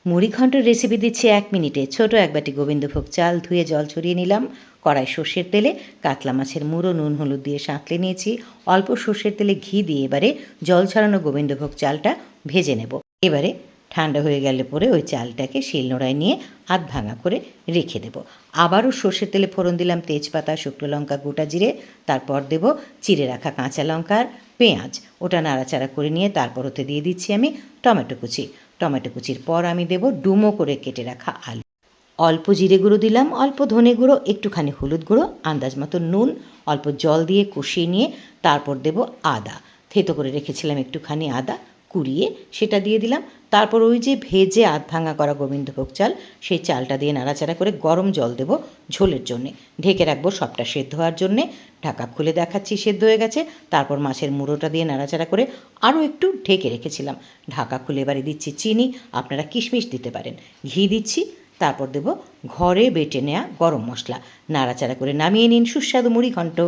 মুড়িঘণ্টের recipe দিচ্ছি ১ মিনিটে। ছোট এক বাটি গোবিন্দভোগ চাল ধুয়ে জল ছড়িয়ে নিলাম। কড়াই সর্ষের তেলে কাতলা মাছের মুড়ো নুন হলুদ দিয়ে সাঁতলে নিয়েছি। অল্প সর্ষের তেলে ঘি দিয়ে এবারে জল ছড়ানো গোবিন্দভোগ চালটা ভেজে নেব। এবারে ঠান্ডা হয়ে গেলে পরে ওই চালটাকে শিলনোড়ায় নিয়ে আধ ভাঙা করে রেখে দেব। আবারও সর্ষের তেলে ফোড়ন দিলাম তেজপাতা, শুকনো লঙ্কা, গোটা জিরে। তারপর দেব চিড়ে রাখা কাঁচা লঙ্কা আর পেঁয়াজ। ওটা নাড়াচাড়া করে নিয়ে তারপর ওতে দিয়ে দিচ্ছি আমি টমেটো কুচি। টমেটো কুচির পর আমি দেব ডুমো করে কেটে রাখা আলু। অল্প জিরে গুঁড়ো দিলাম, অল্প ধনে গুঁড়ো, একটুখানি হলুদ গুঁড়ো, আন্দাজ মতো নুন, অল্প জল দিয়ে কষিয়ে নিয়ে তারপর দেব আদা। থেতো করে রেখেছিলাম একটুখানি আদা কুড়িয়ে সেটা দিয়ে দিলাম। তারপর ওই যে ভেজে আধ ভাঙা করা গোবিন্দভোগ চাল, সেই চালটা দিয়ে নাড়াচাড়া করে গরম জল দেব ঝোলের জন্যে। ঢেকে রাখবো সবটা সেদ্ধ হওয়ার জন্যে। ঢাকা খুলে দেখাচ্ছি সেদ্ধ হয়ে গেছে। তারপর মাছের মুড়োটা দিয়ে নাড়াচাড়া করে আরও একটু ঢেকে রেখেছিলাম। ঢাকা খুলে এবারে দিচ্ছি চিনি, আপনারা কিশমিশ দিতে পারেন। ঘি দিচ্ছি। তারপর দেব ঘরে বেটে নেওয়া গরম মশলা। নাড়াচাড়া করে নামিয়ে নিন সুস্বাদু মুড়িঘণ্ট।